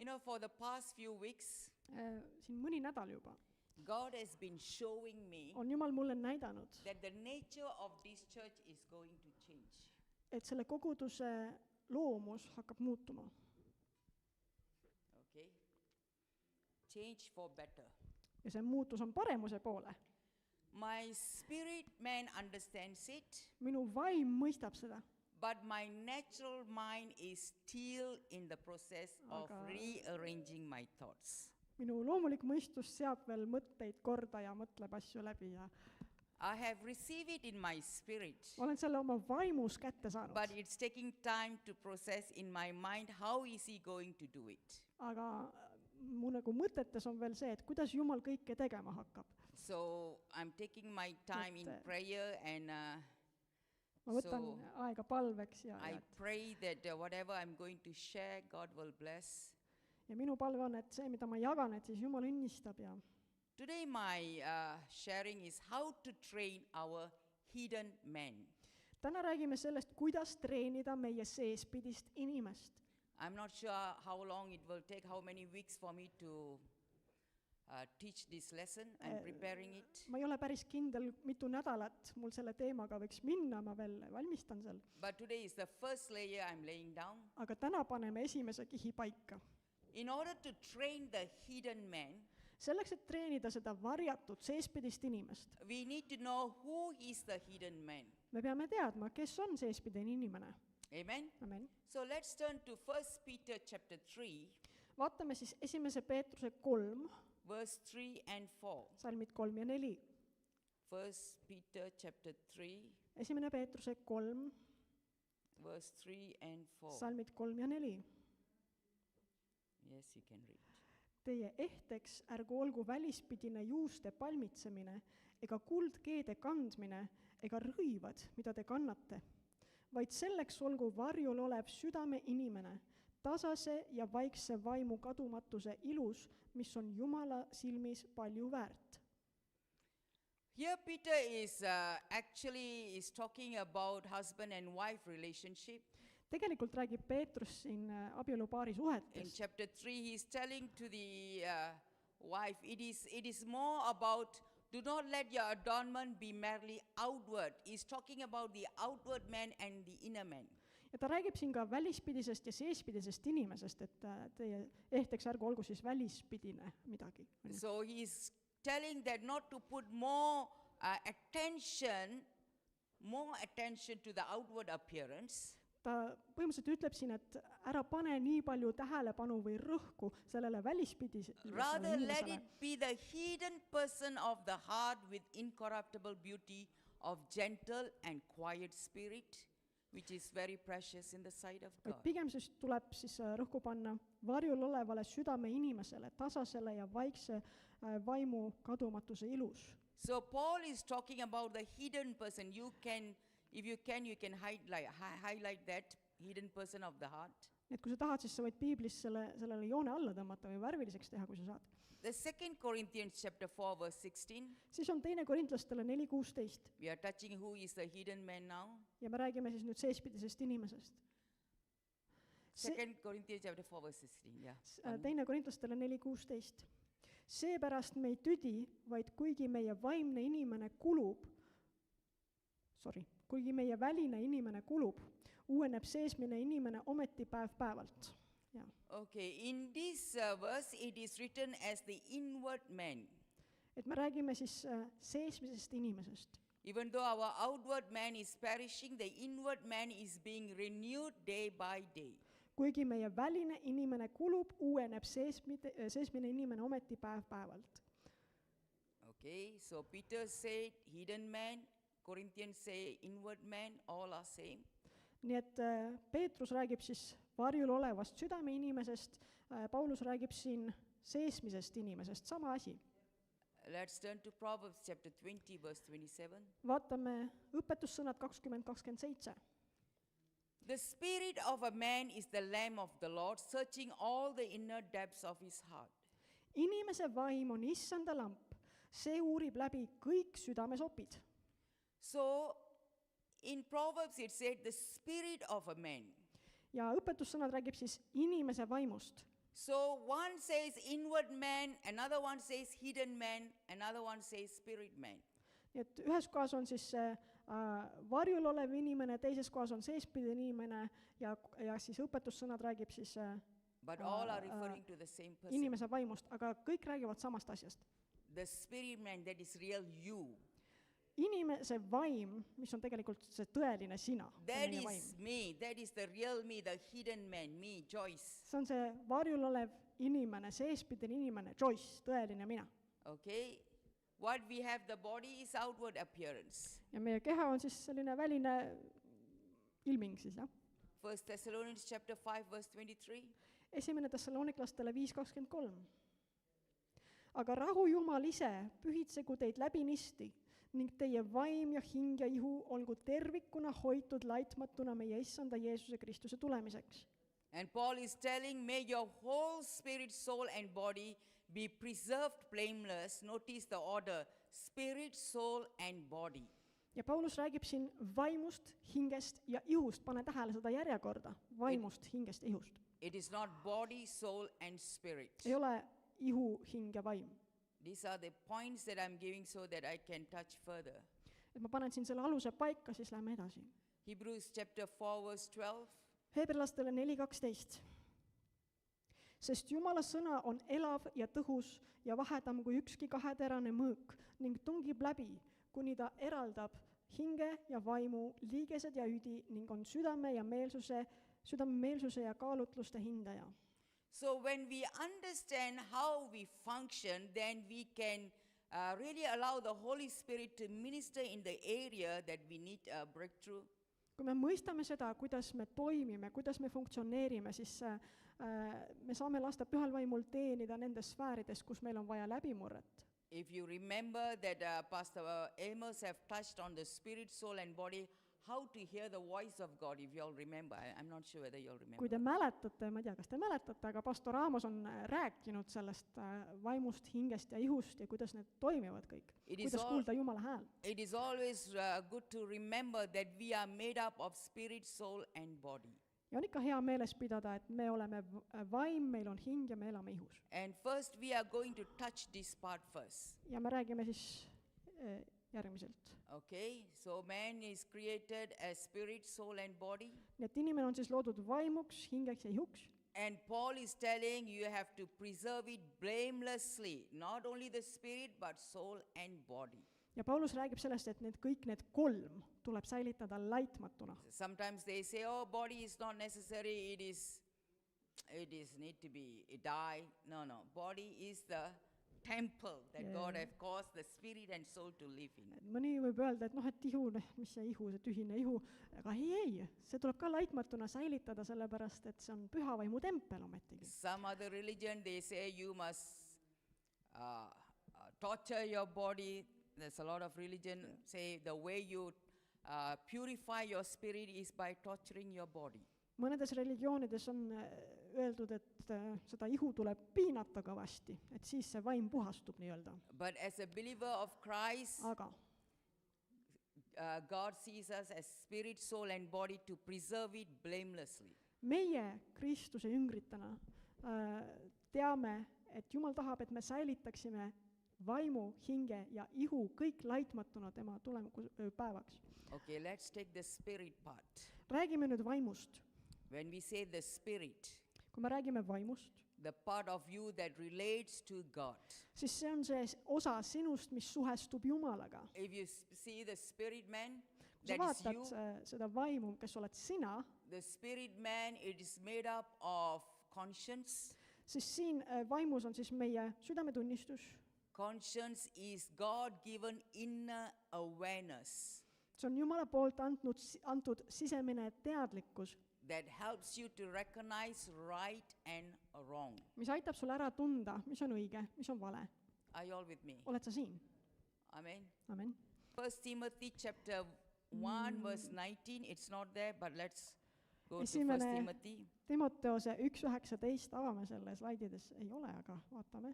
You know, for the past few weeks, Siin mõni nädal juba God has been showing me on Jumal mulle näidanud, that the nature of this church is going to change. et selle koguduse loomus hakkab muutuma. Okay? Change for better. Ja see muutus on paremuse poole. My spirit man understands it, Minu vaim mõistab seda, but my natural mind is still in the process of Aga- rearranging my thoughts. minu loomulik mõistus seab veel mõtteid korda ja mõtleb asju läbi ja I have received it in my spirit, ma olen selle oma vaimus kätte saanud. but it's taking time to process in my mind how is he going to do it. Aga mu nagu mõtetes on veel see, et kuidas Jumal kõike tegema hakkab. So I'm taking my time in prayer, and Ma võtan so aega palveks ja I pray that whatever I'm going to share, God will bless. ja minu palve on, et see, mida ma jagan, et siis Jumal õnnistab ja Today my sharing is how to train our hidden man. täna räägime sellest, kuidas treenida meie seespidist inimest. I'm not sure how long it will take, how many weeks for me to teach this lesson. I'm preparing it. Ma ei ole päris kindel, mitu nädalat mul selle teemaga võiks minna, ma veel valmistan seal. But today is the first layer I'm laying down. Aga täna paneme esimese kihi paika. In order to train the hidden man, Selleks, et treenida seda varjatud seespidist inimest, we need to know who is the hidden man. me peame teadma, kes on seespidine inimene. Amen? Amen. So let's turn to 1 Peter chapter 3, Vaatame siis 1. Peetruse 3, verse 3 and 4. salmid 3 ja 4. 1 Peter chapter 3, 1. Peetruse 3, verse 3 and 4. salmid 3 ja 4. Yes, you can read. Teie ehteks ärgu olgu välispidine juuste palmitsemine ega kuldkeede kandmine ega rõivad, mida te kannate, vaid selleks olgu varjul olev südame inimene, tasase ja vaikse vaimu kadumatuse ilus, mis on Jumala silmis palju väärt. Here Peter is actually is talking about husband and wife relationship. Tegelikult räägib Peetrus siin abielupaari In suhetest. chapter 3, he is telling to the wife, it is more about, do not let your adornment be merely outward. He's talking about the outward man and the inner man. Ja ta räägib siin ka välispidisest ja seespidisest inimesest, et teie ehteks ärgu olgu siis välispidine midagi. So he's telling that not to put more attention to the outward appearance, Ta põhimõtteliselt ütleb siin, et ära pane nii palju tähelepanu või rõhku sellele välispidisele rather let inimesele, it be the hidden person of the heart with incorruptible beauty of gentle and quiet spirit, which is very precious in the sight of vaid God. pigem siis tuleb siis rõhku panna varjul olevale südame inimesele, tasasele ja vaikse vaimu kadumatuse ilus. So Paul is talking about the hidden person. You can, if you can highlight that hidden person of the heart. Et kui sa tahad, siis sa võid piiblis sellele joone alla tõmmata või värviliseks teha, kui sa saad. The 2 Corinthians chapter 4 verse 16, Siis on 2. Korintlastele 4.16 we are touching who is the hidden man now. ja me räägime siis nüüd seespidisest inimesest. 2 Corinthians chapter 4 verse 16, yeah. 2. Korintlastele 4.16. Seepärast me ei tüdi, vaid kuigi meie vaimne inimene kulub, kuigi meie väline inimene kulub, uueneb seesmine inimene ometi päev-päevalt. Ja. Okay, in this verse it is written as the inward man. Et me räägime siis seesmisest inimesest. Even though our outward man is perishing, the inward man is being renewed day by day. Kuigi meie väline inimene kulub, uueneb seesmine inimene ometi päev-päevalt. Okay, so Peter said hidden man, Corinthians say inward man, all are same. Nii et Peetrus räägib siis varjul olevast südame inimesest, Paulus räägib siin seesmisest inimesest, sama asi. Let's turn to Proverbs chapter 20 verse 27. Vaatame õpetussõnad 20:27. The spirit of a man is the lamp of the Lord, searching all the inner depths of his heart. Inimese vaim on issanda lamp, see uurib läbi kõik südamesopid. So in Proverbs it said the spirit of a man. Ja õpetussõnad räägib siis inimese vaimust. So one says inward man, another one says hidden man, another one says spirit man. nii et ühes kohas on siis see varjul olev inimene, teises kohas on seespidine inimene ja siis õpetussõnad räägib siis But all are referring to the same person. inimese vaimust, aga kõik räägivad samast asjast. The spirit man, that is real you. Inimese vaim, mis on tegelikult see tõeline sina, see on That meie vaim. is me. That is the real me, the hidden man, me, Joyce. See on see varjul olev inimene, seespidine inimene, Joyce, tõeline mina. Okay? What we have, the body is outward appearance. Ja meie keha on siis selline väline ilming siis, jah. 1 Thessalonians chapter 5, verse 23. Esimene Thessaloniklastele 5:23. Aga rahu Jumal ise pühitsegu teid läbinisti ning teie vaim ja hing ja ihu olgu tervikuna hoitud laitmatuna meie Issanda Jeesuse Kristuse tulemiseks. And Paul is telling, may your whole spirit, soul, and body be preserved blameless. Notice the order, spirit, soul, and body. Ja Paulus räägib siin vaimust, hingest ja ihust, pane tähele seda järjekorda, vaimust, hingest ja ihust. It is not body, soul, and spirit. Ei ole ihu, hing ja vaim. These are the points that I'm giving so that I can touch further. Et ma panen siin selle aluse paika, siis lähme edasi. Hebrews chapter 4, verse 12. Heebrealastele 4:12. Sest Jumala sõna on elav ja tõhus ja vahedam kui ükski kaheterane mõõk ning tungib läbi, kuni ta eraldab hinge ja vaimu, liigesed ja üdi ning on südame meelsuse ja kaalutluste hindaja. So when we understand how we function, then we can really allow the Holy Spirit to minister in the area that we need a breakthrough. Kui me mõistame seda, kuidas me toimime, kuidas me funktsioneerime, siis me saame lasta Pühal Vaimul teenida nendes sfäärides, kus meil on vaja läbimurret. If you remember that Pastor Amos have touched on the spirit, soul and body, how to hear the voice of God, if you all remember. I'm not sure whether you all remember. Kui te mäletate, ma ei tea, kas te mäletate, aga pastor Amos on rääkinud sellest vaimust, hingest ja ihust ja kuidas need toimivad kõik. Kuidas kuulda Jumala hääl. It is always good to remember that we are made up of spirit, soul and body. Ja on ikka hea meeles pidada, et me oleme vaim, meil on hing ja me elame ihus. And first we are going to touch this part first. Ja me räägime siis järgmiselt. Okay, so man is created as spirit, soul and body. Nii et inimene on siis loodud vaimuks, hingeks ja ihuks. And Paul is telling you have to preserve it blamelessly, not only the spirit but soul and body. Ja Paulus räägib sellest, et kõik need kolm tuleb säilitada laitmatuna. Sometimes they say, oh, body is not necessary, it is need to be die. No, body is the temple that God have caused the spirit and soul to live in. Mõni võib öelda, et et ihu, mis see ihu, see tühine ihu, aga ei, see tuleb ka laitmatuna säilitada, sellepärast, et see on püha vaimu tempel ometigi. Some other religion, they say you must torture your body. There's a lot of religion say the way you purify your spirit is by torturing your body. Mõnedes religioonides on öeldud, et seda ihu tuleb piinata kõvasti, et siis see vaim puhastub nii-öelda. But as a believer of Christ, Aga God sees us as spirit, soul and body to preserve it blamelessly. meie Kristuse jüngritena teame, et Jumal tahab, et me säilitaksime vaimu, hinge ja ihu kõik laitmatuna tema päevaks. Okay, let's take the spirit part. Räägime nüüd vaimust. When we say the spirit, Kui me räägime vaimust, the part of you that relates to God. siis see on see osa sinust, mis suhestub Jumalaga. If you see the spirit man, Kui sa that is vaatad you, seda vaimu, kes oled sina, the spirit man, it is made up of conscience. siis siin vaimus on siis meie südametunnistus. Conscience is God-given inner awareness See on Jumala poolt antud sisemine teadlikkus, that helps you to recognize right and wrong. mis aitab sul ära tunda, mis on õige, mis on vale. Are you all with me? Oled sa siin? Amen. Amen. 1 Timothy chapter 1 verse 19, it's not there, but let's go to 1 Esimene Timothy. Timoteose 1:19, avame selle slaidides, ei ole, aga vaatame.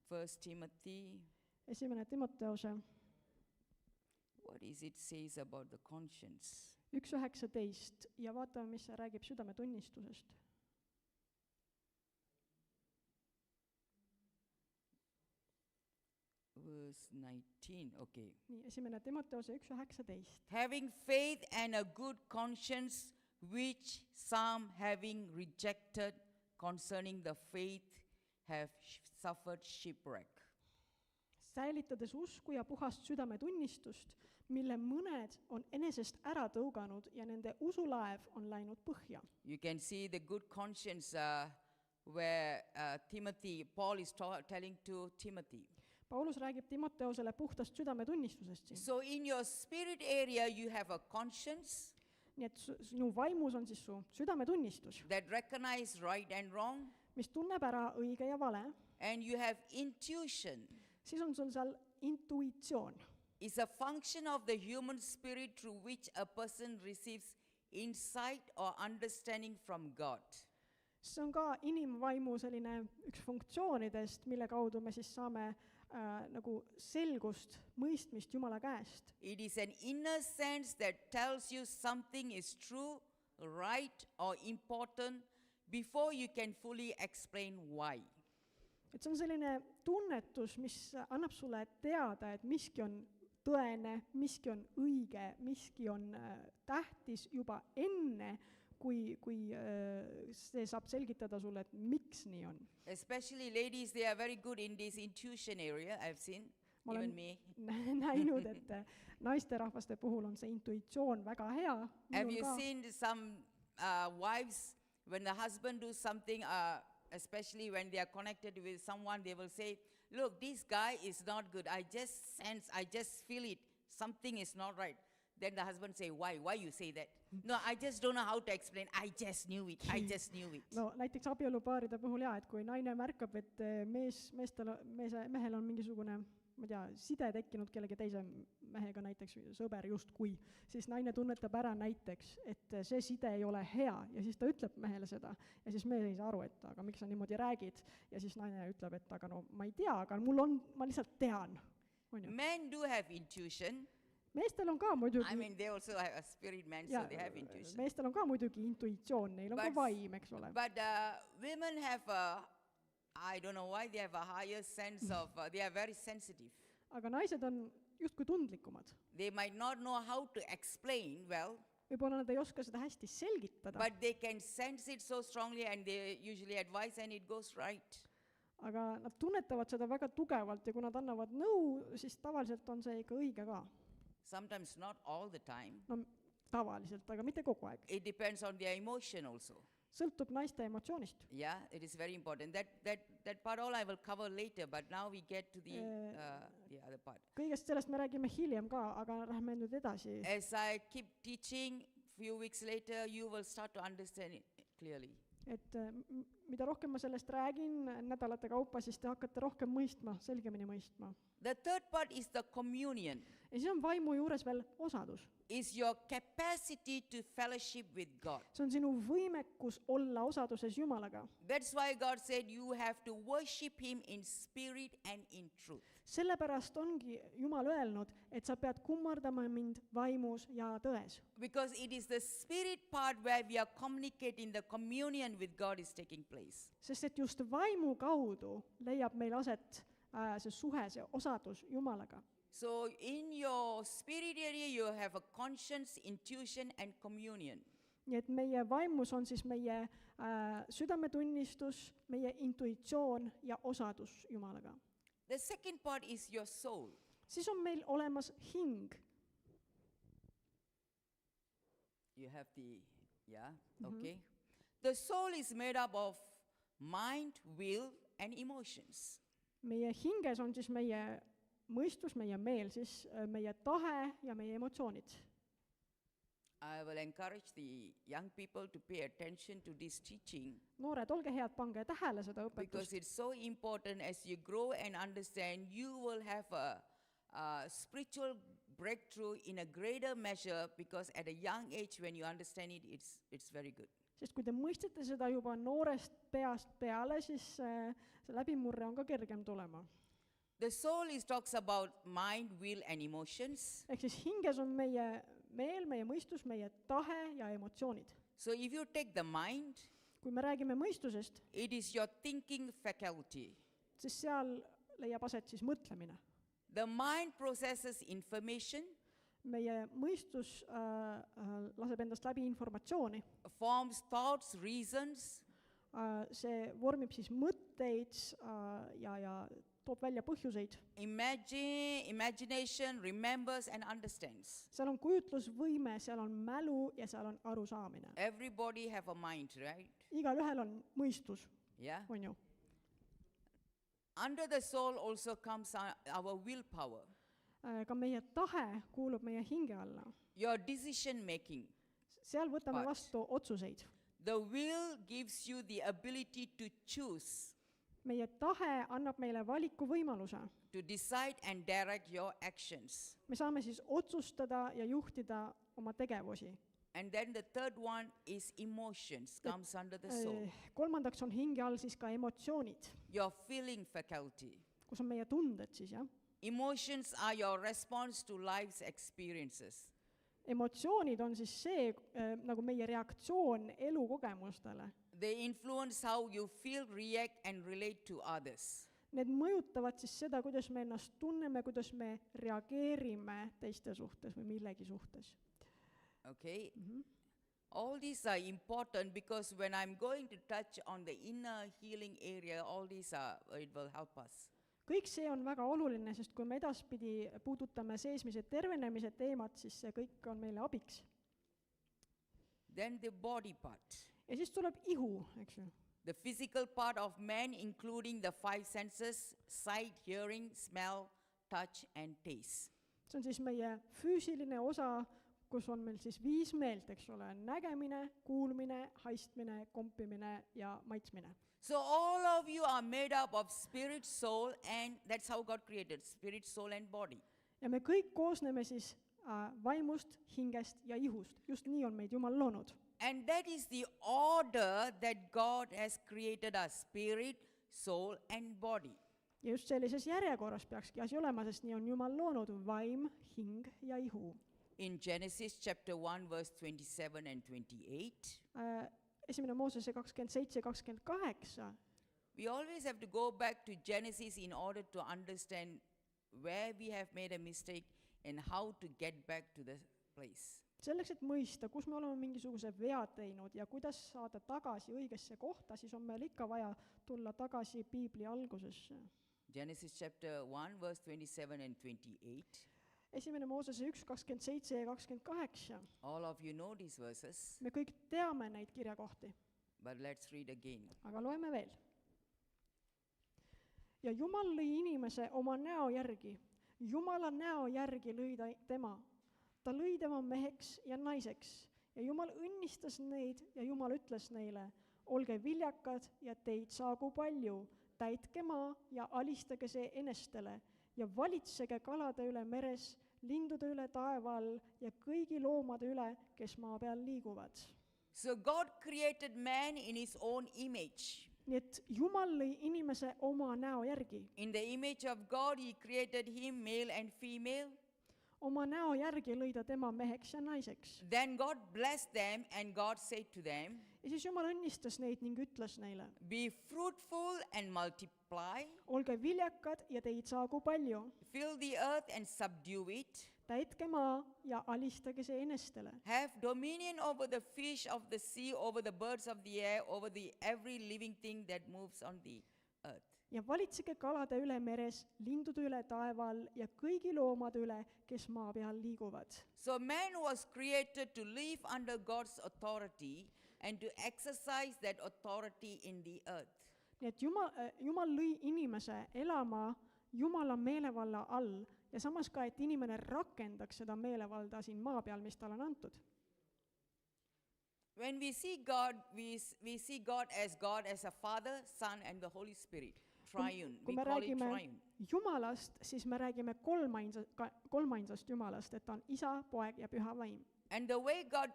1 Timothy, Esimene Timoteose what is it says about the conscience? 1:19 ja vaatame, mis see räägib südametunnistusest. verse 19, okay. nii, 1. Timoteuse 1:19. Having faith and a good conscience, which some having rejected concerning the faith have suffered shipwreck. Säilitades usku ja puhast südametunnistust, mille mõned on enesest ära tõuganud ja nende usulaev on läinud põhja. You can see the good conscience where Paul is telling to Timothy. Paulus räägib Timoteusele puhtast südametunnistusest siin. So in your spirit area you have a conscience Nii et sinu vaimus on siis su südametunnistus, that recognize right and wrong, mis tunneb ära õige ja vale. and you have intuition. Siis on sul seal intuitsioon. It's a function of the human spirit through which a person receives insight or understanding from God. See on ka inimvaimu selline üks funktsioonidest, mille kaudu me siis saame nagu selgust, mõistmist Jumala käest. It is an inner sense that tells you something is true, right, or important before you can fully explain why. Et see on selline tunnetus, mis annab sulle teada, et miski on tõene, miski on õige, miski on tähtis juba enne, kui see saab selgitada sulle, et miks nii on. Especially ladies, they are very good in this intuition area, I've seen, Ma olen even me. näinud, et naisterahvaste puhul on see intuitsioon väga hea. Have you seen some wives, when the husband does something, especially when they are connected with someone, they will say, look, this guy is not good. I just sense, I just feel it. Something is not right. Then the husband say, why? Why you say that? No, I just don't know how to explain. I just knew it. I just knew it. No näiteks abielupaaride puhul et kui naine märkab, et mehel on mingisugune, ma tea, side tekkinud kellegi teise mehega, näiteks sõber justkui, siis naine tunnetab ära näiteks, et see side ei ole hea ja siis ta ütleb mehele seda ja siis mees ei saa aru, et aga miks sa niimoodi räägid ja siis naine ütleb, et aga no ma ei tea, aga ma lihtsalt tean. Men do have intuition. Meestel on ka muidugi, I mean, they also have a spirit man, so they have intuition. meestel on ka muidugi intuitsioon, neil on ka vaim, eks ole. But women have I don't know why they have a higher sense of, they are very sensitive. Aga naised on justkui tundlikumad. They might not know how to explain well, Võib-olla nad ei oska seda hästi selgitada, but they can sense it so strongly and they usually advise and it goes right. aga nad tunnetavad seda väga tugevalt ja kui nad annavad nõu, siis tavaliselt on see ikka õige ka. Sometimes not all the time. No tavaliselt, aga mitte kogu aeg. It depends on their emotion also. Sõltub naiste emotsioonist. Yeah, it is very important. That part all I will cover later, but now we get to the other part. Kõigest sellest me räägime hiljem ka, aga lähme nüüd edasi. As I keep teaching, few weeks later, you will start to understand it clearly. Et mida rohkem ma sellest räägin nädalate kaupa, siis te hakkate rohkem mõistma, selgemini mõistma. The third part is the communion. Ja siis on vaimu juures veel osadus. Is your capacity to fellowship with God. See on sinu võimekus olla osaduses Jumalaga. That's why God said you have to worship Him in spirit and in truth. Sellepärast ongi Jumal öelnud, et sa pead kummardama mind vaimus ja tões. Because it is the spirit part where we are communicating, the communion with God is taking place. Sest et just vaimu kaudu leiab meil aset see suhe, see osadus Jumalaga. So in your spirit area you have a conscience, intuition and communion. Nii et meie vaimus on siis meie südametunnistus, meie intuitsioon ja osadus Jumalaga. The second part is your soul. Siis on meil olemas hing. You have the, okay. The soul is made up of mind, will and emotions. Meie hinges on siis meie mõistus, meie meel, siis meie tahe ja meie emotsioonid. I will encourage the young people to pay attention to this teaching. Noored, olge head, pange tähele seda Because õpetust. it's so important as you grow and understand, you will have a spiritual breakthrough in a greater measure because at a young age when you understand it, it's very good. Sest kui te mõistate seda juba noorest peast peale, siis see läbimurre on ka kergem tulema. The soul talks about mind, will and emotions. Ehk siis hinges on meie meel, meie mõistus, meie tahe ja emotsioonid. So if you take the mind, Kui me räägime mõistusest, it is your thinking faculty. siis seal leiab aset siis mõtlemine. The mind processes information, meie mõistus laseb endast läbi informatsiooni, forms thoughts, reasons, see vormib siis mõtteid ja toob välja põhjuseid. imagination, remembers and understands. Seal on kujutlusvõime, seal on mälu ja seal on arusaamine. Everybody have a mind, right? Igalühel on mõistus, Yeah. on ju. Under the soul also comes our willpower, Ka meie tahe kuulub meie hinge alla. your decision making. Seal võtame But- vastu otsuseid. The will gives you the ability to choose, Meie tahe annab meile valikuvõimaluse. to decide and direct your actions. Me saame siis otsustada ja juhtida oma tegevusi. And then the third one is emotions, comes under the soul. Kolmandaks on hinge all siis ka emotsioonid, Your feeling faculty. kus on meie tunded siis, jah. Emotions are your response to life's experiences. Emotsioonid on siis see nagu meie reaktsioon elukogemustele. They influence how you feel, react and relate to others. Need mõjutavad siis seda, kuidas me ennast tunneme, kuidas me reageerime teiste suhtes või millegi suhtes. Okay? All these are important because when I'm going to touch on the inner healing area, all these it will help us. Kõik see on väga oluline, sest kui me edaspidi puudutame seesmise tervenemise teemat, siis see kõik on meile abiks. Then the body part. Ja siis tuleb ihu, eks ju. The physical part of man, including the 5 senses, sight, hearing, smell, touch and taste. See on siis meie füüsiline osa, kus on meil siis 5 meelt, eks ole, nägemine, kuulmine, haistmine, kompimine ja maitsmine. So all of you are made up of spirit, soul, and that's how God created, spirit, soul and body. Ja me kõik koosneme siis vaimust, hingest ja ihust. Just nii on meid Jumal loonud. And that is the order that God has created us, spirit, soul and body. Ja just sellises järjekorras peakski asi olema, sest nii on Jumal loonud vaim, hing ja ihu. In Genesis chapter 1 verse 27 and 28, Esimene Moosese 27 ja 28. we always have to go back to Genesis in order to understand where we have made a mistake and how to get back to the place. Selleks, et mõista, kus me oleme mingisuguse vea teinud ja kuidas saada tagasi õigesse kohta, siis on meil ikka vaja tulla tagasi Piibli algusesse. Genesis chapter 1 verse 27 and 28. Esimene Moosese 1, 27 ja 28. All of you know these verses, Me kõik teame neid kirjakohti, but let's read again. aga loeme veel. Ja Jumal lõi inimese oma näo järgi. Jumala näo järgi lõi ta tema. Ta lõi tema meheks ja naiseks. Ja Jumal õnnistas neid ja Jumal ütles neile, olge viljakad ja teid saagu palju, täitke maa ja alistage see enestele ja valitsege kalade üle meres, lindude üle taeva all ja kõigi loomade üle, kes maa peal liiguvad. So God created man in his own image. Nii et Jumal lõi inimese oma näo järgi. In the image of God, he created him, male and female. Oma näo järgi lõi ta tema meheks ja naiseks. Then God blessed them and God said to them, Ja siis Jumal õnnistas neid ning ütles neile, be fruitful and multiply, olge viljakad ja teid saagu palju, fill the earth and subdue it, täitke maa ja alistage see enestele. have dominion over the fish of the sea, over the birds of the air, over the every living thing that moves on the earth. Ja valitsege kalade üle meres, lindude üle taeva all ja kõigi loomade üle, kes maa peal liiguvad. So man was created to live under God's authority and to exercise that authority in the earth. Nii et Jumal lõi inimese elama Jumala meelevalla all ja samas ka, et inimene rakendaks seda meelevalda siin maa peal, mis talle on antud. When we see God, we see God as a Father, Son and the Holy Spirit. Triune. Kui We me call it räägime triune. Jumalast, siis me räägime kolmainsast Jumalast, et ta on Isa, Poeg ja Püha Vaim. And the way God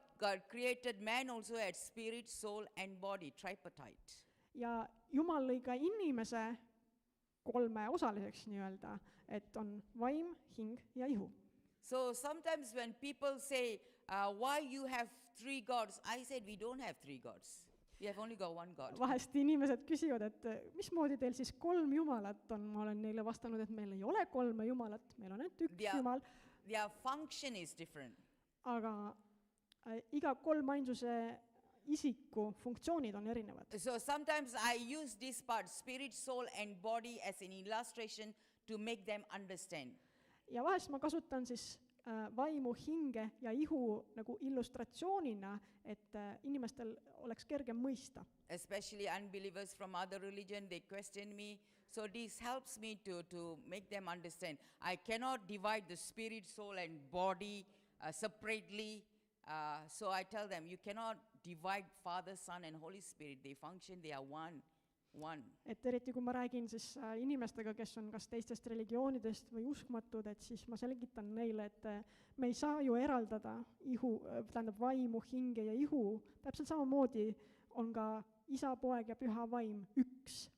created man also had spirit, soul and body, tripartite. Ja Jumal lõi ka inimese kolmeosaliseks nii-öelda, et on vaim, hing ja ihu. So sometimes when people say, why you have 3 gods, I said we don't have 3 gods. We have only got one God. vahest inimesed küsivad, et mismoodi teil siis 3 jumalat on, ma olen neile vastanud, et meil ei ole 3 jumalat, meil on ainult üks Their- jumal, Their function is different. aga iga kolmainsuse isiku funktsioonid on erinevad. So sometimes I use this part, spirit, soul, and body, as an illustration to make them understand. Ja vahest ma kasutan siis vaimu, hinge ja ihu nagu illustratsioonina, et inimestel oleks kergem mõista. Especially unbelievers from other religion, they question me. So this helps me to make them understand. I cannot divide the spirit, soul, and body separately. So I tell them, you cannot divide Father, Son, and Holy Spirit. They function, they are one. Et eriti kui ma räägin siis inimestega, kes on kas teistest religioonidest või uskmatud, et siis ma selgitan neile, et me ei saa ju eraldada vaimu, hinge ja ihu. Täpselt samamoodi on ka isa, poeg ja püha vaim üks.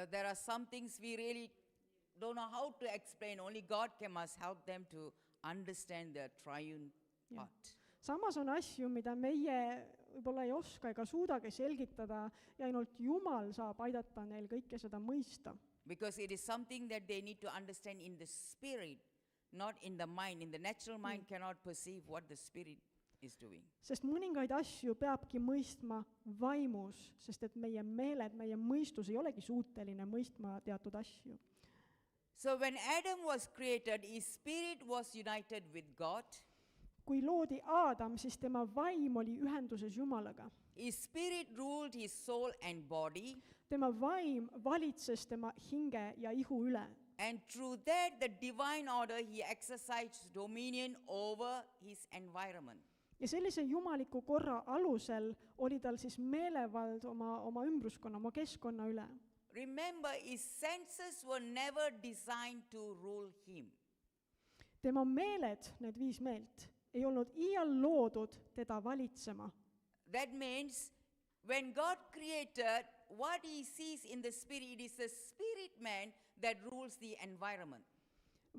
There are some things we really don't know how to explain. Only God can must help them to understand the triune Yeah. part. Samas on asju, mida meie võib-olla ei oska ega suudagi selgitada ja ainult Jumal saab aidata neil kõike seda mõista. Because it is something that they need to understand in the spirit, not in the mind. In the natural mind cannot perceive what the spirit is doing. Sest mõningaid asju peabki mõistma vaimus, sest et meie meeled, meie mõistus ei olegi suuteline mõistma teatud asju. So when Adam was created, his spirit was united with God. Kui loodi Aadam, siis tema vaim oli ühenduses Jumalaga. His spirit ruled his soul and body. Tema vaim valitses tema hinge ja ihu üle. And through that, the divine order, he exercised dominion over his environment. Ja sellise jumaliku korra alusel oli tal siis meelevald oma ümbruskonna, oma keskkonna üle. Remember, his senses were never designed to rule him. Tema meeled, need 5 meelt, ei olnud iial loodud teda valitsema. That means when God created, what he sees in the spirit, it is the spirit man that rules the environment.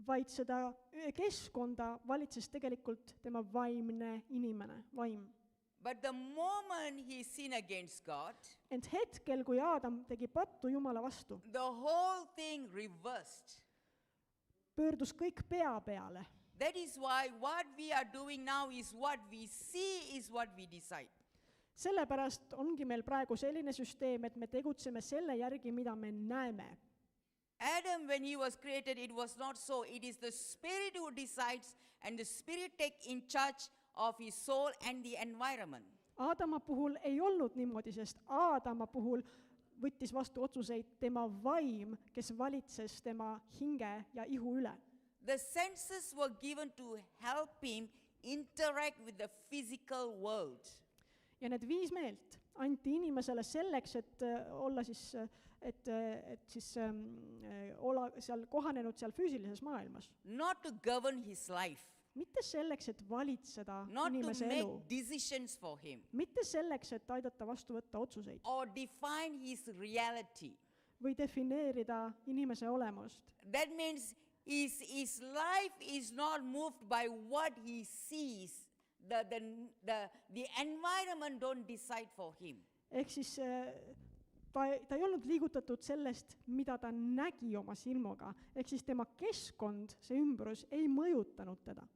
Vaid seda keskkonda valitses tegelikult tema vaimne inimene, vaim. But the moment he sinned against God, Ent hetkel, kui Aadam tegi pattu Jumala vastu, the whole thing reversed. pöördus kõik pea peale. That is why what we are doing now is what we see is what we decide. Sellepärast ongi meil praegu selline süsteem, et me tegutseme selle järgi, mida me näeme. Adam, when he was created, it was not so. It is the spirit who decides, and the spirit takes in charge of his soul and the environment. Aadama puhul ei olnud niimoodi, sest Aadama puhul võttis vastu otsuseid tema vaim, kes valitses tema hinge ja ihu üle. The senses were given to help him interact with the physical world. Ja need 5 meelt anti inimesele selleks, et olla siis, olla seal kohanenud seal füüsilises maailmas. Not to govern his life, Mitte selleks, et valitseda not to inimese make elu. decisions for him, Mitte selleks, et aidata vastu võtta otsuseid or define his reality. või defineerida inimese olemust. That means his life is not moved by what he sees. The environment don't decide for him. Ehk siis ta ei olnud liigutatud sellest, mida ta nägi oma silmaga. Ehk siis tema keskkond, see ümbrus, ei mõjutanud teda.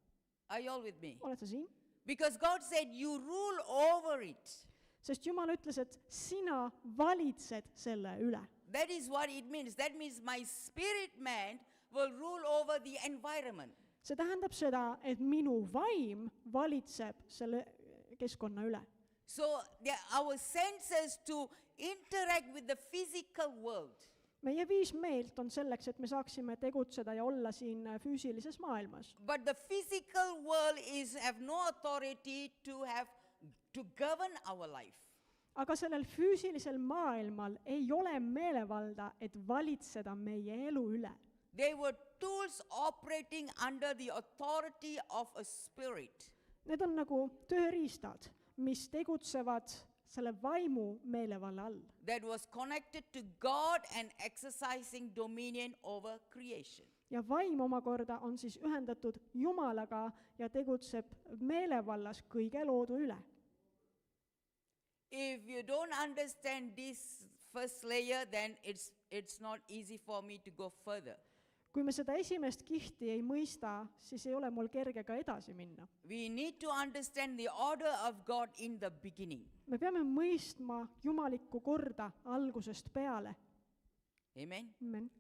Are you all with me? Oled sa siin? Because God said, you rule over it. Sest Jumal ütles, et sina valitsed selle üle. That is what it means. That means my spirit man will rule over the environment. See tähendab seda, et minu vaim valitseb selle keskkonna üle. So our senses to interact with the physical world. Meie 5 meelt on selleks, et me saaksime tegutseda ja olla siin füüsilises maailmas. But the physical world have no authority to govern our life. Aga sellel füüsilisel maailmal ei ole meelevalda, et valitseda meie elu üle. They were tools operating under the authority of a spirit. Need on nagu tööriistad, mis tegutsevad selle vaimu meelevalla all. That was connected to God and exercising dominion over creation. Ja vaim omakorda on siis ühendatud Jumalaga ja tegutseb meelevallas kõige loodu üle. If you don't understand this first layer, then it's not easy for me to go further. kui me seda esimest kihti ei mõista, siis ei ole mul kerge ka edasi minna. We need to understand the order of God in the beginning. Me peame mõistma jumalikku korda algusest peale. Amen. Amen.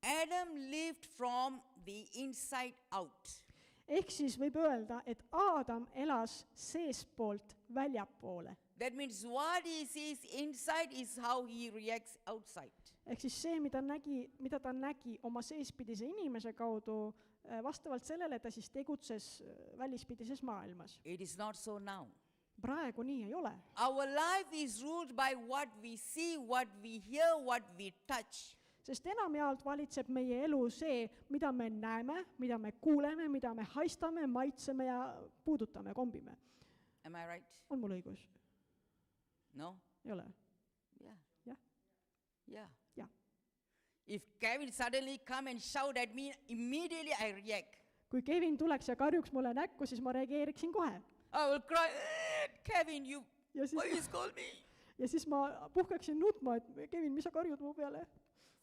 Adam lived from the inside out. Ehk siis võib öelda, et Aadam elas seestpoolt väljapoole. That means what he sees inside is how he reacts outside. Ehk siis see, mida ta nägi oma seespidise inimese kaudu, vastavalt sellele ta siis tegutses välispidises maailmas. It is not so now. Praegu nii ei ole. Our life is ruled by what we see, what we hear, what we touch. Sest enamjaolt valitseb meie elu see, mida me näeme, mida me kuuleme, mida me haistame, maitseme ja puudutame, kombime. Am I right? On mul õigus? No? Ei ole? Yeah. Jah. Yeah. Jah. If Kevin suddenly come and shout at me, immediately I react. Kui Kevin tuleks ja karjuks mulle näkku, siis ma reageeriksin kohe. I will cry, Kevin, you Ja siis, always call me. ja siis ma puhkaksin nutma, et Kevin, mis sa karjud mu peale?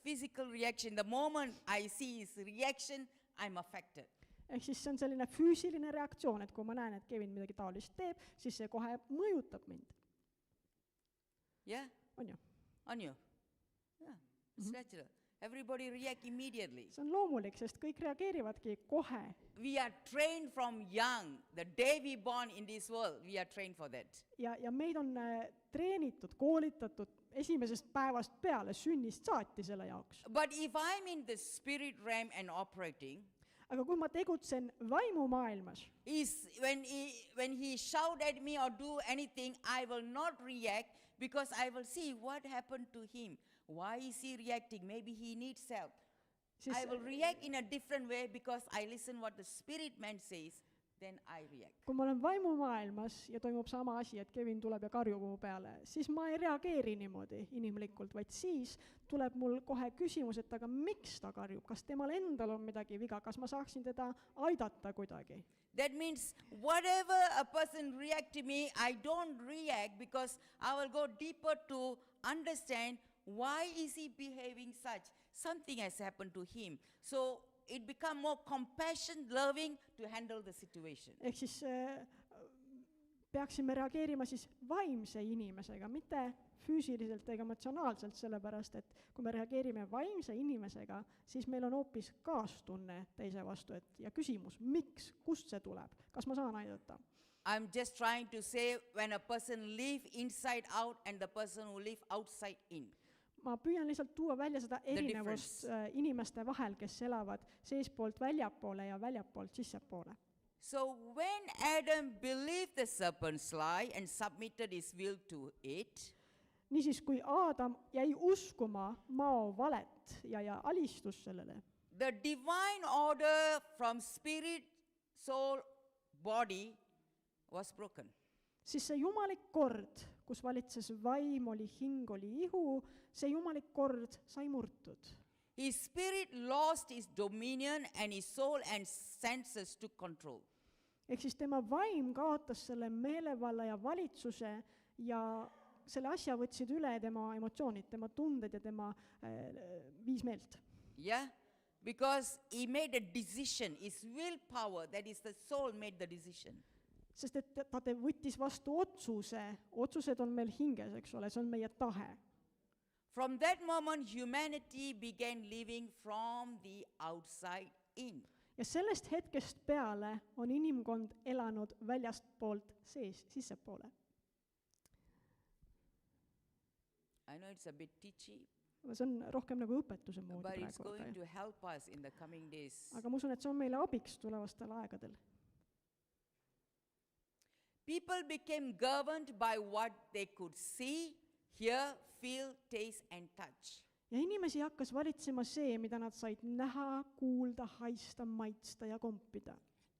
Physical reaction. The moment I see his reaction, I'm affected. Ehk siis see on selline füüsiline reaktsioon, et kui ma näen, et Kevin midagi taolist teeb, siis see kohe mõjutab mind. Yeah? On ju? On you? Yeah. It's natural. Everybody react immediately. See on loomulik, sest kõik reageerivadki kohe. We are trained from young. The day we born in this world, we are trained for that. Ja meid on treenitud, koolitatud esimesest päevast peale, sünnist saati selle jaoks. But if I'm in the spirit realm and operating, Aga kui ma tegutsen vaimumaailmas, is when he shout at me or do anything, I will not react because I will see what happened to him. Why is he reacting? Maybe he needs help. siis I will react in a different way because I listen what the spirit man says, then I react. kui ma olen vaimumaailmas ja toimub sama asi, et Kevin tuleb ja karjub mu peale, siis ma ei reageeri niimoodi inimlikult, vaid siis tuleb mul kohe küsimus, et aga miks ta karjub, kas temal endal on midagi viga, kas ma saaksin teda aidata kuidagi. That means whatever a person react to me, I don't react because I will go deeper to understand why is he behaving such. Something has happened to him. So it become more compassion, loving to handle the situation. Ehk siis peaksime reageerima siis vaimse inimesega, mitte füüsiliselt ega emotsionaalselt, sellepärast et kui me reageerime vaimse inimesega, siis meil on hoopis kaastunne teise vastu, et ja küsimus, miks, kust see tuleb, kas ma saan aidata? I'm just trying to say when a person live inside out and the person who live outside in. Ma püüan lihtsalt tuua välja seda erinevust inimeste vahel, kes elavad seespoolt väljapoole ja väljapoolt sissepoole. So when Adam believed the serpent's lie and submitted his will to it, Niisiis, kui Aadam jäi uskuma mao valet ja alistus sellele, the divine order from spirit, soul, body was broken. siis see jumalik kord, kus valitses vaim, oli hing, oli ihu, see jumalik kord sai murtud. His spirit lost his dominion and his soul and senses took control. Ehk siis tema vaim kaotas selle meelevalla ja valitsuse ja selle asja võtsid üle tema emotsioonid, tema tunded ja tema viis meelt. Yeah? Because he made a decision, his willpower, that is the soul made the decision. Sest et ta võttis vastu otsuse, otsused on meil hinges, eks ole, see on meie tahe. From that moment, humanity began living from the outside in. Ja sellest hetkest peale on inimkond elanud väljastpoolt sissepoole. I know it's a bit teachy, See on rohkem nagu õpetuse moodi but it's praegu. going to help us in the coming days. Aga ma usun, et see on meile abiks tulevastel aegadel. People became governed by what they could see, hear, feel, taste and touch. Ja inimesi hakkas valitsema see, mida nad said näha, kuulda, haista, maitsta ja kompida.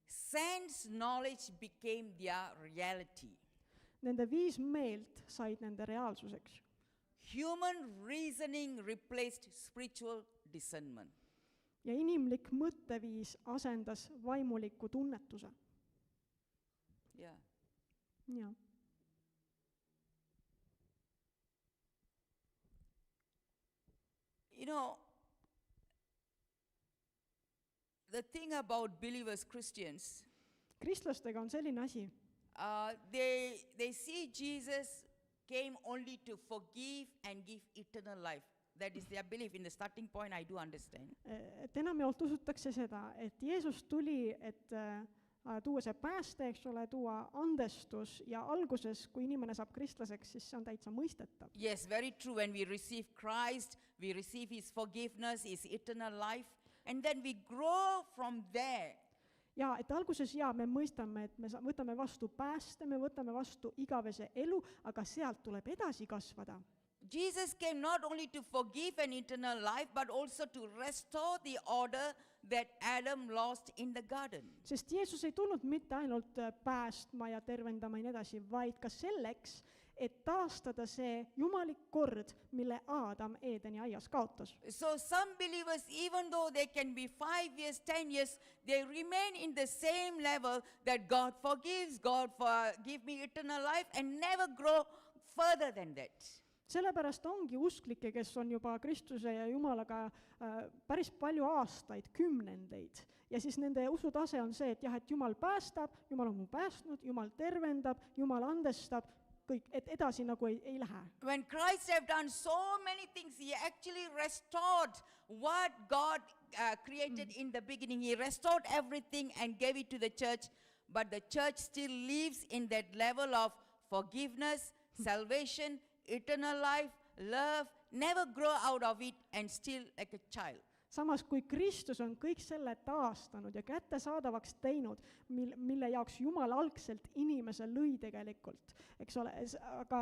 Sense knowledge became their reality. Nende viis meelt said nende reaalsuseks. Human reasoning replaced spiritual discernment. Ja inimlik mõtteviis asendas vaimuliku tunnetuse. Yeah. Ja. You know, the thing about believers, Christians, kristlastega on selline asi, they see Jesus came only to forgive and give eternal life. That is their belief. In the starting point, I do understand. et enamjaolt usutakse seda, et Jeesus tuli, et tuua see pääste, eks ole, tuua andestus ja alguses, kui inimene saab kristlaseks, siis see on täitsa mõistetav. Yes, very true. When we receive Christ, we receive His forgiveness, His eternal life, and then we grow from there. Ja et alguses me mõistame, et me võtame vastu pääste, me võtame vastu igavese elu, aga sealt tuleb edasi kasvada. Jesus came not only to forgive an eternal life, but also to restore the order that Adam lost in the garden. Sest Jeesus ei tulnud mitte ainult päästma ja tervendama ja nii edasi, vaid ka selleks, et taastada see jumalik kord, mille Aadam Eedeni aias kaotas. So some believers, even though they can be 5 years, 10 years, they remain in the same level that God forgives, God forgive me eternal life, and never grow further than that. Sellepärast ongi usklikke, kes on juba Kristuse ja Jumalaga päris palju aastaid, kümnendeid. Ja siis nende usutase on see, et jah, et Jumal päästab, Jumal on mu päästnud, Jumal tervendab, Jumal andestab, kõik, et edasi nagu ei lähe. When Christ have done so many things, He actually restored what God created in the beginning. He restored everything and gave it to the church, but the church still lives in that level of forgiveness, salvation, eternal life, love, never grow out of it and still like a child. Samas, kui Kristus on kõik selle taastanud ja kättesaadavaks teinud, mille jaoks Jumal algselt inimese lõi tegelikult, eks ole, aga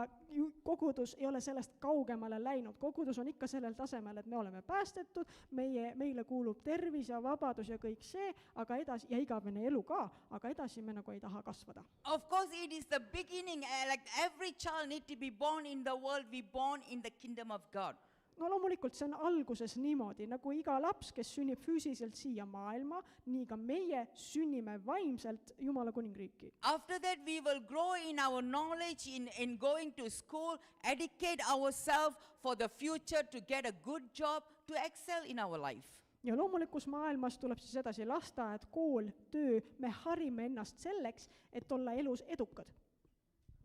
kogudus ei ole sellest kaugemale läinud. Kogudus on ikka sellel tasemel, et me oleme päästetud, meile kuulub tervis ja vabadus ja kõik see, aga edasi, ja igavene elu ka, aga edasi me nagu ei taha kasvada. Of course, it is the beginning, like every child need to be born in the world, be born in the kingdom of God. No loomulikult see on alguses niimoodi, nagu iga laps, kes sünnib füüsiliselt siia maailma, nii ka meie sünnime vaimselt Jumala kuningriiki. After that, we will grow in our knowledge, in going to school, educate ourselves for the future to get a good job, to excel in our life. Ja loomulikus maailmas tuleb siis edasi lasteaed, kool, töö, me harime ennast selleks, et olla elus edukad.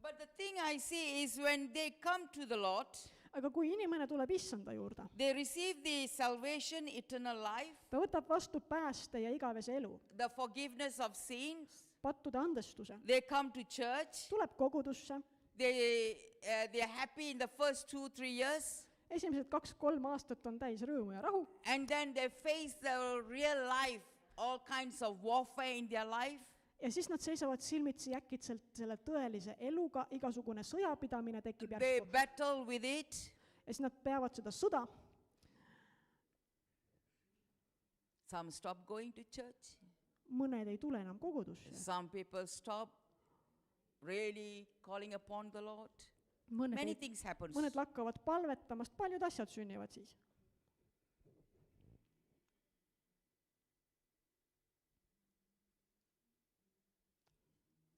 But the thing I see is when they come to the Lord, aga kui inimene tuleb issanda juurde, they receive the salvation, eternal life, ta võtab vastu pääste ja igavese elu, the forgiveness of sins, pattude andestuse, they come to church, tuleb kogudusse, they're happy in the first 2-3 years, esimesed 2-3 aastat on täis rõõmu ja rahu, and then they face the real life, all kinds of warfare in their life. ja siis nad seisavad silmitsi äkitselt selle tõelise eluga, igasugune sõjapidamine tekib They järsku. battle with it. Ja siis nad peavad seda sõda. Some stop going to church. Mõned ei tule enam kogudusse. Some people stop really calling upon the Lord. Many things happen. Mõned lakkavad palvetamast, paljud asjad sünnivad siis.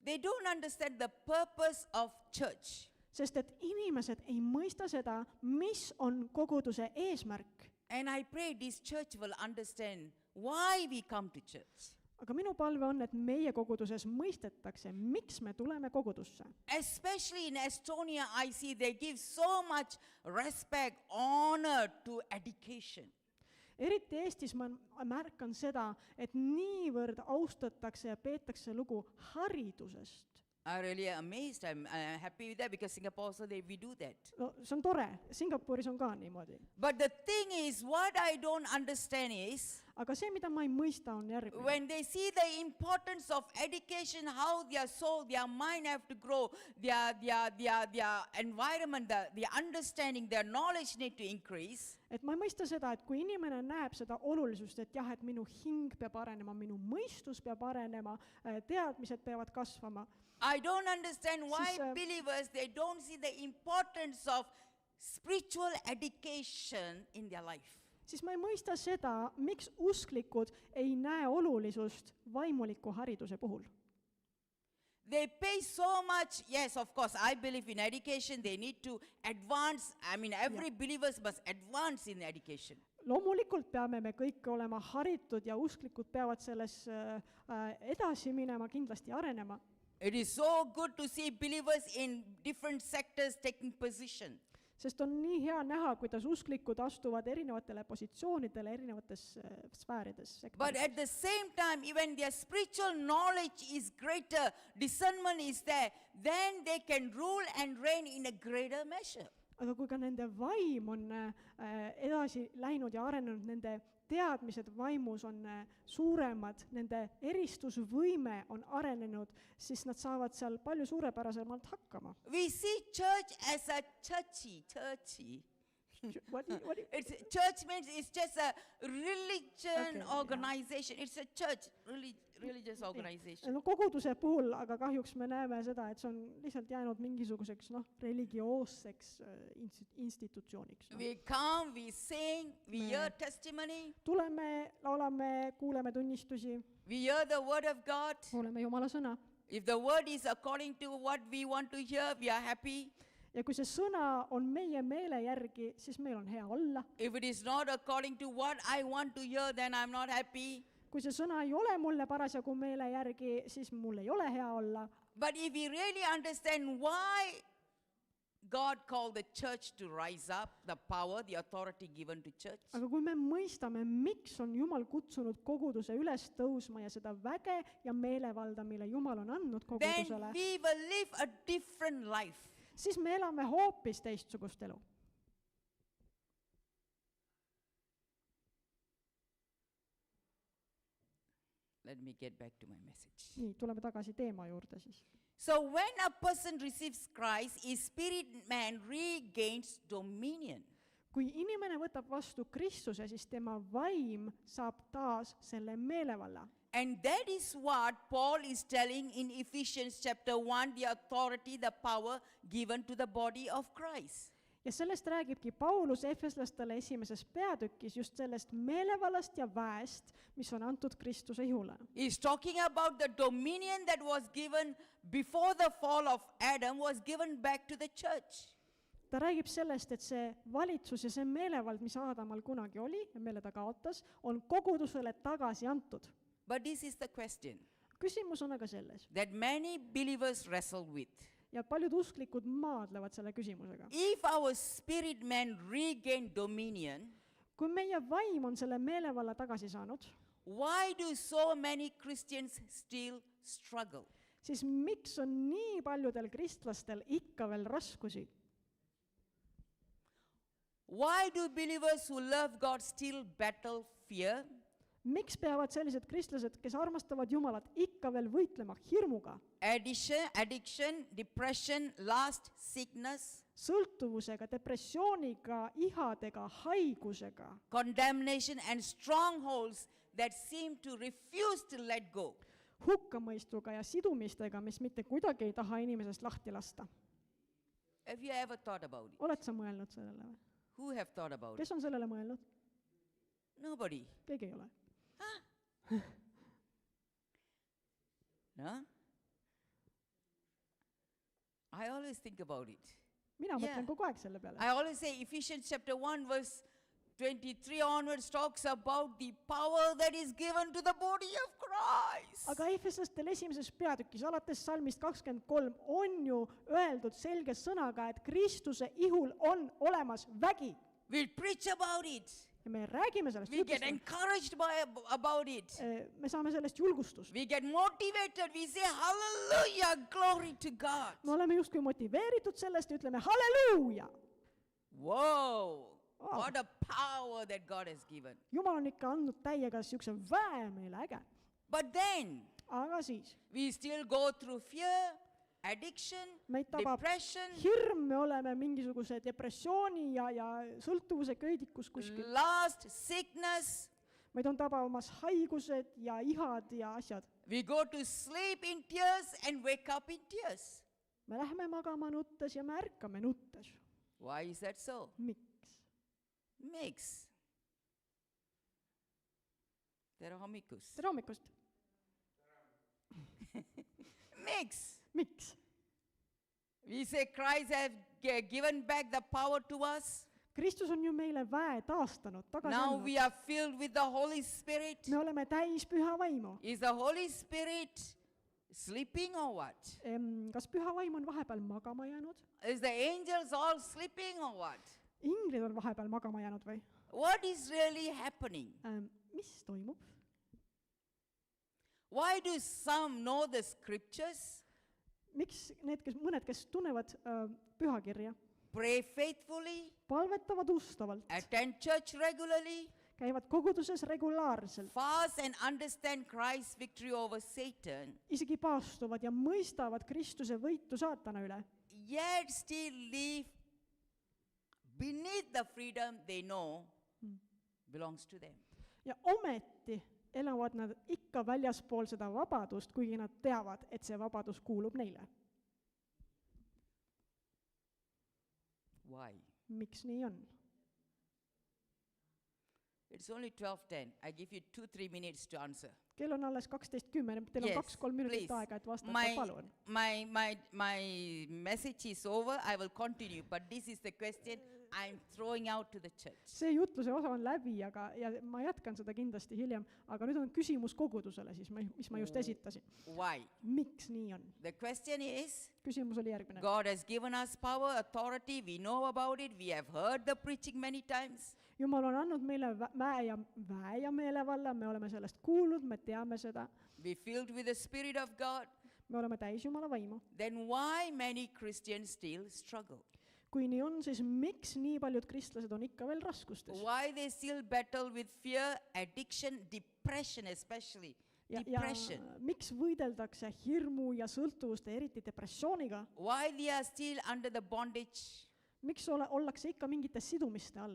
They don't understand the purpose of church. Sest et inimesed ei mõista seda, mis on koguduse eesmärk. And I pray this church will understand why we come to church. Aga minu palve on, et meie koguduses mõistetakse, miks me tuleme kogudusse. Especially in Estonia, I see they give so much respect, honor to education. Eriti Eestis ma märkan seda, et niivõrd austatakse ja peetakse lugu haridusest. I'm really amazed. I'm happy with that because Singapore also we do that. No, see on tore, Singapuris on ka niimoodi. But the thing is, what I don't understand is, aga see, mida ma ei mõista, on järgmine. when they see the importance of education, how their soul, their mind have to grow, their environment, the understanding, their knowledge need to increase. Et ma ei mõista seda, et kui inimene näeb seda olulisust, et jah, et minu hing peab arenema, minu mõistus peab arenema, teadmised peavad kasvama. I don't understand why Siis, believers, they don't see the importance of spiritual education in their life. Siis ma ei mõista seda, miks usklikud ei näe olulisust vaimuliku hariduse puhul. They pay so much. Yes, of course, I believe in education. They need to advance. I mean, every believer must advance in education. loomulikult peame me kõik olema haritud ja usklikud peavad selles edasi minema, kindlasti arenema. It is so good to see believers in different sectors taking position. Sest on nii hea näha, kuidas usklikud astuvad erinevatele positsioonidele erinevates sfäärides, But sektorites. at the same time, even their spiritual knowledge is greater, discernment is there, then they can rule and reign in a greater measure. Aga kui ka nende vaim on edasi läinud ja arenenud, nende teadmised vaimus on suuremad, nende eristusvõime on arenenud, siis nad saavad seal palju suurepärasemalt hakkama. We see church as a churchy. It's church means it's just a religion Okay, yeah. organization. It's a church, religious organization. No koguduse puhul aga kahjuks me näeme seda, et see on lihtsalt jäänud mingisuguseks religioosseks institutsiooniks. We come, we sing, we hear testimony, Tuleme, laulame, kuuleme tunnistusi, we hear the word of God. kuuleme Jumala sõna. If the word is according to what we want to hear, we are happy. Ja kui see sõna on meie meele järgi, siis meil on hea olla. If it is not according to what I want to hear, then I'm not happy. Kui see sõna ei ole mulle parasjagu meele järgi, siis mul ei ole hea olla. But if we really understand why God called the church to rise up, the power, the authority given to church, Aga kui me mõistame, miks on Jumal kutsunud koguduse üles tõusma ja seda väge ja meelevalda, mille Jumal on andnud then kogudusele, we will live a different life. siis me elame hoopis teistsugust elu. Let me get back to my message. Nii, tuleme tagasi teema juurde siis. So when a person receives Christ, his spirit man regains dominion. Kui inimene võtab vastu Kristuse, siis tema vaim saab taas selle meelevalla. And that is what Paul is telling in Ephesians chapter 1, the authority, the power given to the body of Christ. Ja sellest räägibki Paulus efeslastele esimeses peatükis just sellest meelevallast ja väest, mis on antud Kristuse ihule. He's talking about the dominion that was given before the fall of Adam was given back to the church. Ta räägib sellest, et see valitsus ja see meelevald, mis Aadamal kunagi oli ja mille ta kaotas, on kogudusele tagasi antud. But this is the question Küsimus on aga selles, that many believers wrestle with. ja paljud usklikud maadlevad selle küsimusega. If our spirit man regain dominion, Kui meie vaim on selle meelevalla tagasi saanud, why do so many Christians still struggle? siis miks on nii paljudel kristlastel ikka veel raskusi? Why do believers who love God still battle fear? Miks peavad sellised kristlased, kes armastavad Jumalat, ikka veel võitlema hirmuga, Addiction, depression, lust, sickness, sõltuvusega, depressiooniga, ihadega, haigusega, condemnation, and strongholds that seem to refuse to let go? hukkamõistuga ja sidumistega, mis mitte kuidagi ei taha inimesest lahti lasta? Have you ever thought about it? Oled sa mõelnud sellele või? Who have thought about it? Kes on sellele mõelnud? Nobody. Keegi ei ole. No? I always think about it. Mina Yeah. mõtlen kogu aeg selle peale. I always say Ephesians chapter 1 verse 23 onwards talks about the power that is given to the body of Christ. Aga Efeslastel esimeses peatükis, alates salmist 23, on ju öeldud selge sõnaga, et Kristuse ihul on olemas vägi. We preach about it. Ja me räägime sellest We get jutust. encouraged about it. Me saame sellest julgustust. We get motivated. We say, hallelujah, glory to God. Me oleme justkui motiveeritud sellest ja ütleme halleluuja. Whoa, Wow. what a power that God has given. Jumal on ikka andnud täiega siukse väe meile, äge. But then, Aga siis we still go through fear, addiction, meid tabab depression, hirm, me oleme mingisuguse depressiooni ja sõltuvuse köidikus kuskil. lust, sickness. Meid on tabamas haigused ja ihad ja asjad. We go to sleep in tears and wake up in tears. Me lähme magama nuttes ja me ärkame nuttes. Why is that so? Miks? Miks? Tere hommikust. Tere hommikust. Miks? Miks? We say Christ has given back the power to us. Kristus on ju meile väe taastanud, tagasi Now andnud. we are filled with the Holy Spirit. Me oleme täis püha vaimu. Is the Holy Spirit sleeping or what? Kas püha vaim on vahepeal magama jäänud? Is the angels all sleeping or what? Inglid on vahepeal magama jäänud või? What is really happening? Mis toimub? Why do some know the scriptures, Miks mõned, kes tunnevad pühakirja, pray faithfully, palvetavad ustavalt, attend church regularly, käivad koguduses regulaarselt, fast and understand Christ's victory over Satan, isegi paastuvad ja mõistavad Kristuse võitu saatana üle, yet still live beneath the freedom they know belongs to them? ja ometi elavad nad ikka väljaspool seda vabadust, kuigi nad teavad, et see vabadus kuulub neile. Why? Miks nii on? It's only 12:10. I give you 2-3 minutes to answer. Kell on alles 12:10, teil on 2-3 minutit aega, et vastata, palun. My message is over. I will continue, but this is the question I'm throwing out to the church. See jutluse osa on läbi, ja ma jätkan seda kindlasti hiljem, aga nüüd on küsimus kogudusele siis, mis ma just esitasin. Why? Miks nii on? The question is, Küsimus oli järgmine. God has given us power, authority, we know about it, we have heard the preaching many times. Jumal on andnud meile väe ja meelevalla, me oleme sellest kuulnud, me teame seda, Be filled with the Spirit of God. me oleme täis Jumala vaimu. Then why many Christians still struggle? Kui nii on, siis miks nii paljud kristlased on ikka veel raskustes? Why they still battle with fear, addiction, depression especially? Ja Depression. miks võideldakse hirmu ja sõltuvuste, eriti depressiooniga? Why they are still under the bondage? Miks ollakse ikka mingite sidumiste all?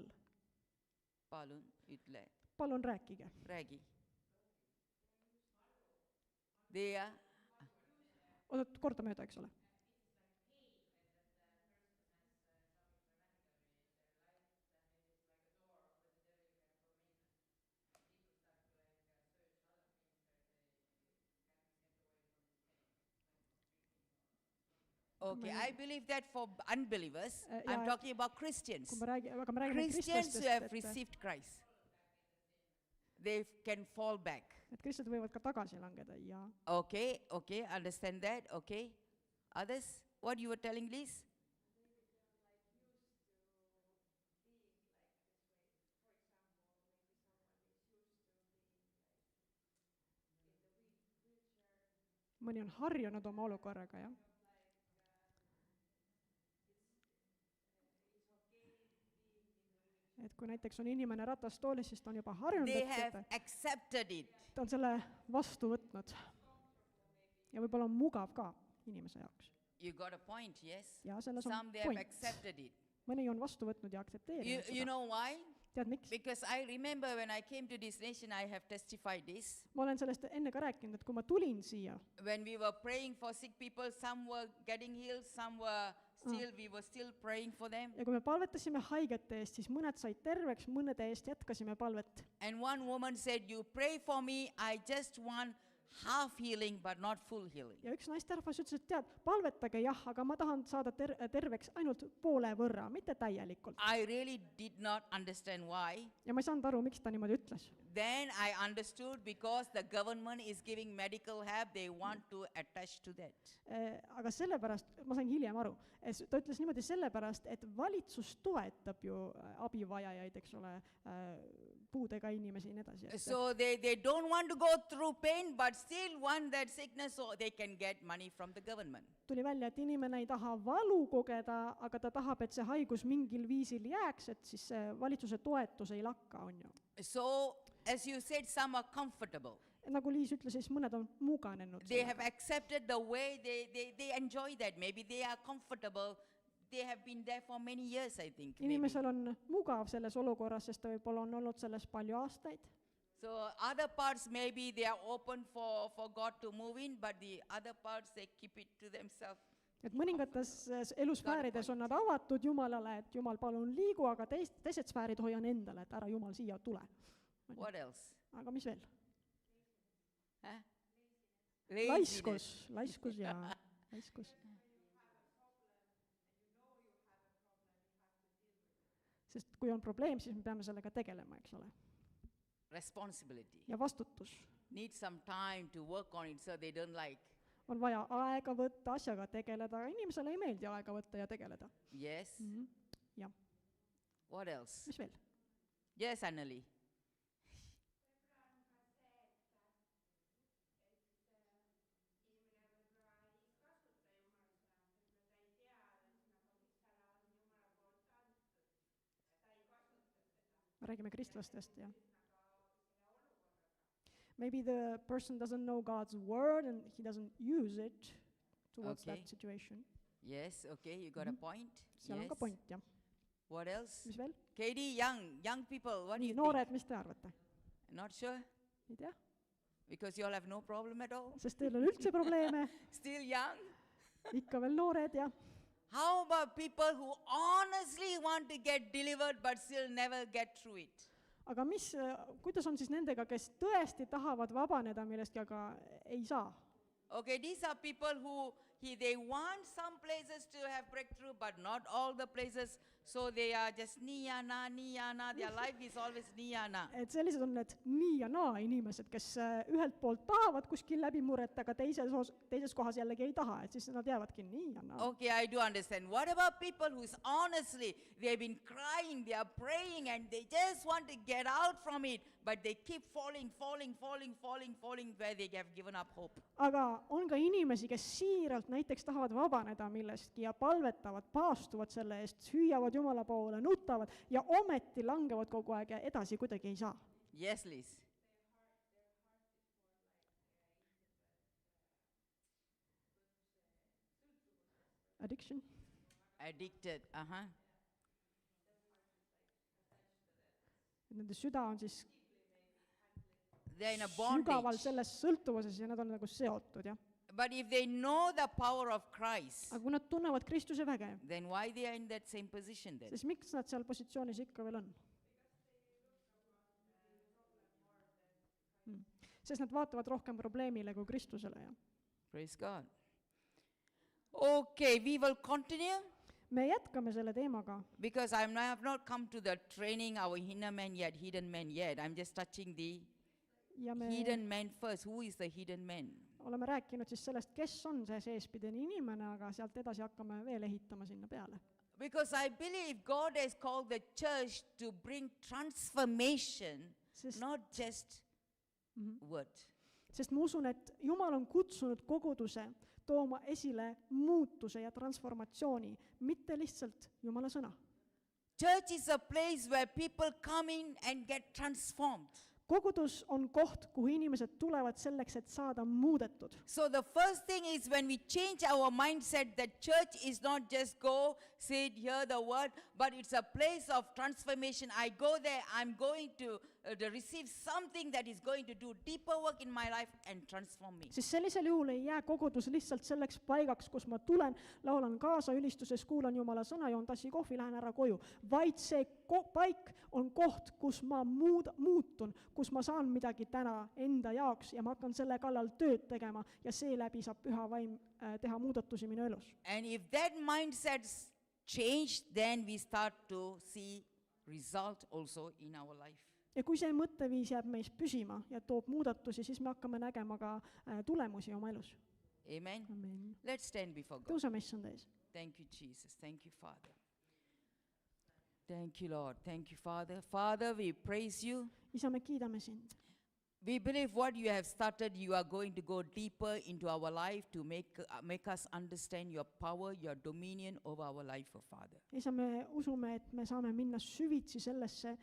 Palun, ütle, Palun rääkige. räägi. They are, Oot, kordamööda, eks ole. okay, I believe that for unbelievers, I'm ja- talking about Christians. Aga me räägime Christians who have kristlastest, received Christ, they can fall back. et kristlased võivad ka tagasi langeda ja Okay, understand that, okay. Others, what you were telling, Liz? mõni on harjunud oma olukorraga, jah. Et kui näiteks on inimene ratastoolis, siis ta on juba harjunud, They et have accepted it. ta on selle vastu võtnud. Ja võib-olla on mugav ka inimese jaoks. You got a point, yes? Ja selles on Some they have point. accepted it. Mõni on vastu võtnud ja aktsepteerinud You seda. know why? Tead, miks? Because I remember when I came to this nation, I have testified this. Ma olen sellest enne ka rääkinud, et kui ma tulin siia, When we were praying for sick people, some were getting healed, some were still, we were still praying for them. ja kui me palvetasime haigete eest, siis mõned said terveks, mõnede eest jätkasime palvet. And one woman said, you pray for me, I just want half healing, but not full healing. Ja üks naisterahvas ütles, et tead, palvetage jah, aga ma tahan saada terveks ainult poole võrra, mitte täielikult. I really did not understand why. Ja ma ei saanud aru, miks ta niimoodi ütles. Then I understood because the government is giving medical help, they want to attach to that. Aga sellepärast, ma sain hiljem aru, ta ütles niimoodi sellepärast, et valitsus toetab ju abivajajaid, eks ole, puudega inimesi ja nii edasi. So they don't want to go through pain, but still want that sickness so they can get money from the government. Tuli välja, et inimene ei taha valu kogeda, aga ta tahab, et see haigus mingil viisil jääks, et siis see valitsuse toetus ei lakka, on ju. So, as you said, some are comfortable. Nagu Liis ütles, siis mõned on muganenud. They have accepted the way, they enjoy that. Maybe they are comfortable. They have been there for many years, I think. maybe. Inimesel on mugav selles olukorras, sest ta võib-olla on olnud selles palju aastaid. So other parts, maybe they are open for God to move in, but the other parts, they keep it to themselves. Et mõningates elusfäärides on nad avatud Jumalale, et Jumal palun liigu, aga teised sfäärid hoian endale, et ära Jumal siia tule. What else? Aga mis veel? Huh? Laiskus ja laiskus. sest kui on probleem, siis me peame sellega tegelema, eks ole. Responsibility. Ja vastutus. Need some time to work on it so they don't like. On vaja aega võtta, asjaga tegeleda, aga inimesele ei meeldi aega võtta ja tegeleda. Yes. Jah, What else? mis veel? Yes, Anneli. Me räägime kristlastest, jah. Maybe the person doesn't know God's word and he doesn't use it towards Okay. that situation. Yes, okay, you got a point. Seal on ka Yes. point, jah. What else? Mis veel? Katie, young people, what do you Noored, mis te arvate? think? Not sure? Ei tea, Because you all have no problem at all? sest teil on üldse probleeme, Still young? ikka veel noored ja How about people who honestly want to get delivered but still never get through it? aga kuidas on siis nendega, kes tõesti tahavad vabaneda millestki, aga ei saa? Okay, these are people who they want some places to have breakthrough, but not all the places. So they are just niyana. Their life is always niyana. Et sellised on need nii ja naa inimesed, kes ühelt poolt tahavad kuskil läbimurret, aga teises kohas jällegi ei taha, et siis nad jäävadki nii ja naa. Okay, I do understand. What about people who's honestly, they've been crying, they are praying, and they just want to get out from it, but they keep falling where they have given up hope. Aga on ka inimesi, kes siiralt näiteks tahavad vabaneda millestki ja palvetavad, paastuvad selle eest, hüüavad Jumala poole, nutavad ja ometi langevad kogu aeg ja edasi kuidagi ei saa. Yes, Liz. Addiction. Addicted, Nende süda on siis They're in a sügaval bondage. selles sõltuvuses ja nad on nagu seotud, jah. But if they know the power of Christ, Aga kui nad tunnevad Kristuse väge, then why they are in that same position then? siis miks nad seal positsioonis ikka veel on? Sest nad vaatavad rohkem probleemile kui Kristusele, jah. Praise God. Okay, we will continue Me jätkame selle teemaga, because I have not come to the training our inner man yet, hidden man yet. I'm just touching the ja me hidden man first. Who is the hidden man? oleme rääkinud siis sellest, kes on see seespidine inimene, aga sealt edasi hakkame veel ehitama sinna peale. Because I believe God has called the church to bring transformation, Sest- not just word. Sest ma usun, et Jumal on kutsunud koguduse tooma esile muutuse ja transformatsiooni, mitte lihtsalt Jumala sõna. Church is a place where people come in and get transformed. Kogudus on koht, kuhu inimesed tulevad selleks, et saada muudetud. So the first thing is when we change our mindset that church is not just go, sit, hear the word, but it's a place of transformation. I go there, I'm going to receive something that is going to do deeper work in my life and transform me. Siis sellisel juhul ei jää kogudus lihtsalt selleks paigaks, kus ma tulen, laulan kaasa ülistuses, kuulan Jumala sõna, joon tassi kohvi, lähen ära koju. Vaid see paik on koht, kus ma muutun, kus ma saan midagi täna enda jaoks ja ma hakkan selle kallal tööd tegema ja seeläbi saab Püha Vaim teha muudatusi minu elus. And if that mindset's changed, then we start to see result also in our life. Ja kui see mõtteviis jääb meis püsima ja toob muudatusi, siis me hakkame nägema ka tulemusi oma elus. Amen. Amen. Let's stand before God. Tõuseme issand ees. Thank you, Jesus. Thank you, Father. Thank you, Lord. Thank you, Father. Father, we praise you. Isa, me kiidame sind. We believe what you have started, you are going to go deeper into our life to make us understand your power, your dominion over our life, oh Father. Isa, me usume, et me saame minna süvitsi sellesse,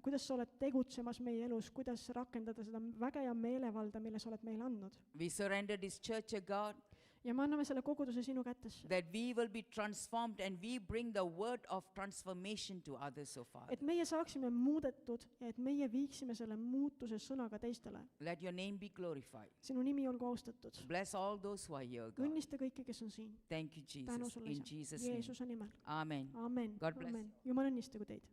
kuidas sa oled tegutsemas meie elus, kuidas rakendada seda väge ja meelevalda, mille sa oled meile andnud. We surrender this church, oh God, Ja me anname selle koguduse sinu kätesse. that we will be transformed and we bring the word of transformation to others, oh Father. Et meie saaksime muudetud ja et meie viiksime selle muutuse sõnaga teistele. Let your name be glorified. Sinu nimi olgu austatud. Bless all those who are here, God. Õnnista kõiki, kes on siin. Thank you, Tänu Jesus. sulle, In isa. Jesus' name. Jeesuse nimel. Amen. Amen. God bless. Amen. Jumal õnnistagu teid.